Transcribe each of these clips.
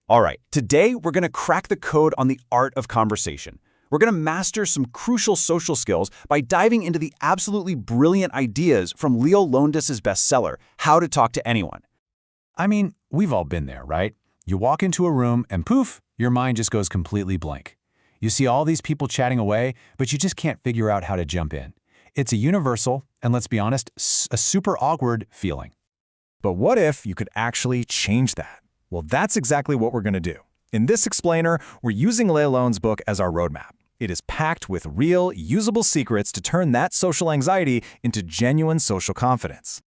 All right, today we're going to crack the code on the art of conversation. We're going to master some crucial social skills by diving into the absolutely brilliant ideas from Leo Lowndes' bestseller, How to Talk to Anyone. I mean, we've all been there, right? You walk into a room and poof, your mind just goes completely blank. You see all these people chatting away, but you just can't figure out how to jump in. It's a universal, and let's be honest, a super awkward feeling. But what if you could actually change that? Well, that's exactly what we're going to do. In this explainer, we're using Leo Lowndes' book as our roadmap. It is packed with real, usable secrets to turn that social anxiety into genuine social confidence.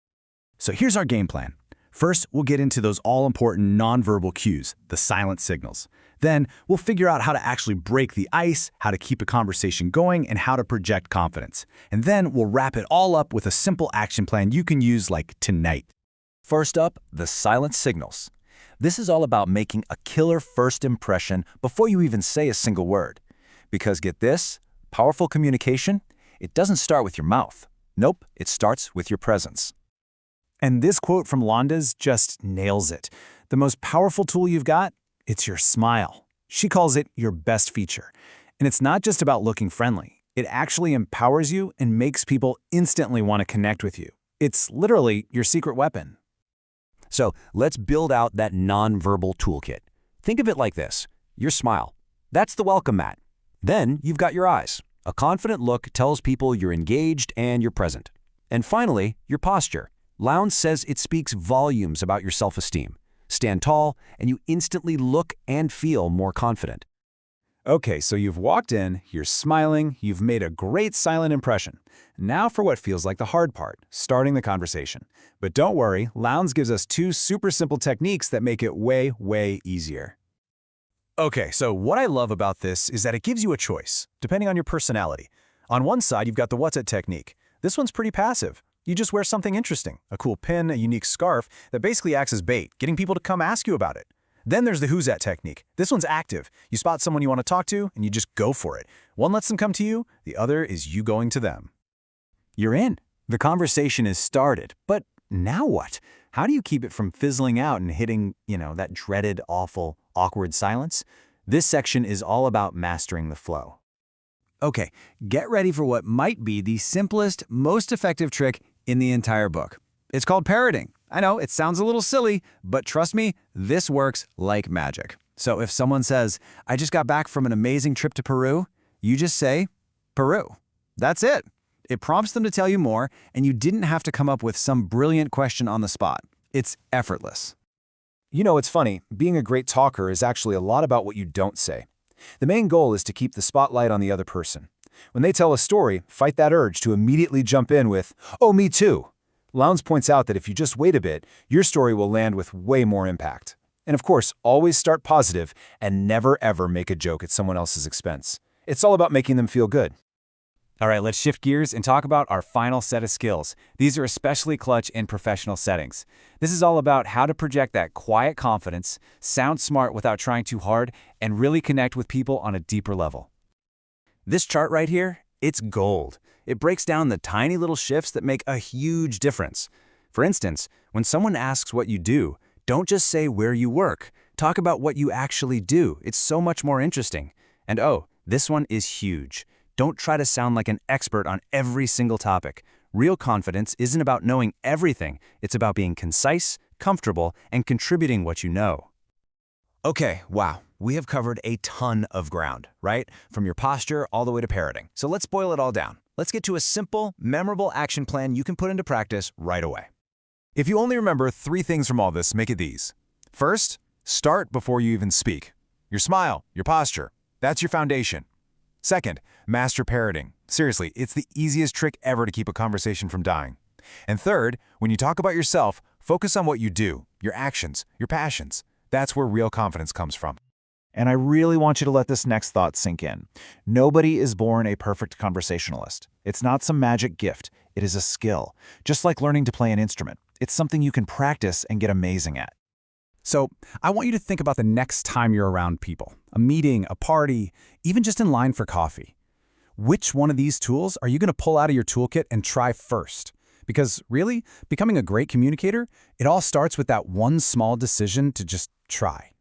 So here's our game plan. First, we'll get into those all-important nonverbal cues, the silent signals. Then, we'll figure out how to actually break the ice, how to keep a conversation going, and how to project confidence. And then, we'll wrap it all up with a simple action plan you can use like tonight. First up, the silent signals. This is all about making a killer first impression before you even say a single word. Because get this, powerful communication, it doesn't start with your mouth. Nope, it starts with your presence. And this quote from Lowndes just nails it. The most powerful tool you've got, it's your smile. She calls it your best feature. And it's not just about looking friendly. It actually empowers you and makes people instantly want to connect with you. It's literally your secret weapon. So let's build out that nonverbal toolkit. Think of it like this. Your smile. That's the welcome mat. Then you've got your eyes. A confident look tells people you're engaged and you're present. And finally, your posture. Lowndes says it speaks volumes about your self-esteem. Stand tall, and you instantly look and feel more confident. Okay, so you've walked in, you're smiling, you've made a great silent impression. Now for what feels like the hard part, starting the conversation. But don't worry, Lowndes gives us two super simple techniques that make it way, way easier. Okay, so what I love about this is that it gives you a choice, depending on your personality. On one side, you've got the what's it technique. This one's pretty passive. You just wear something interesting, a cool pin, a unique scarf that basically acts as bait, getting people to come ask you about it. Then there's the who's at technique. This one's active. You spot someone you want to talk to, and you just go for it. One lets them come to you, the other is you going to them. You're in. The conversation is started. But now what? How do you keep it from fizzling out and hitting, that dreaded, awful, awkward silence? This section is all about mastering the flow. Okay, get ready for what might be the simplest, most effective trick in the entire book. It's called parroting. I know, it sounds a little silly, but trust me, this works like magic. So if someone says, I just got back from an amazing trip to Peru, you just say, Peru. That's it. It prompts them to tell you more, and you didn't have to come up with some brilliant question on the spot. It's effortless. You know, it's funny, being a great talker is actually a lot about what you don't say. The main goal is to keep the spotlight on the other person. When they tell a story, fight that urge to immediately jump in with, oh, me too. Lowndes points out that if you just wait a bit, your story will land with way more impact. And of course, always start positive and never ever make a joke at someone else's expense. It's all about making them feel good. All right, let's shift gears and talk about our final set of skills. These are especially clutch in professional settings. This is all about how to project that quiet confidence, sound smart without trying too hard, and really connect with people on a deeper level. This chart right here, it's gold. It breaks down the tiny little shifts that make a huge difference. For instance, when someone asks what you do, don't just say where you work. Talk about what you actually do. It's so much more interesting. And oh, this one is huge. Don't try to sound like an expert on every single topic. Real confidence isn't about knowing everything. It's about being concise, comfortable, and contributing what you know. Okay, wow. We have covered a ton of ground, right? From your posture all the way to parroting. So let's boil it all down. Let's get to a simple, memorable action plan you can put into practice right away. If you only remember 3 things from all this, make it these. First, start before you even speak. Your smile, your posture, that's your foundation. Second, master parroting. Seriously, it's the easiest trick ever to keep a conversation from dying. And third, when you talk about yourself, focus on what you do, your actions, your passions. That's where real confidence comes from. And I really want you to let this next thought sink in. Nobody is born a perfect conversationalist. It's not some magic gift. It is a skill. Just like learning to play an instrument. It's something you can practice and get amazing at. So I want you to think about the next time you're around people, a meeting, a party, even just in line for coffee. Which one of these tools are you going to pull out of your toolkit and try first? Because really, becoming a great communicator, it all starts with that one small decision to just try.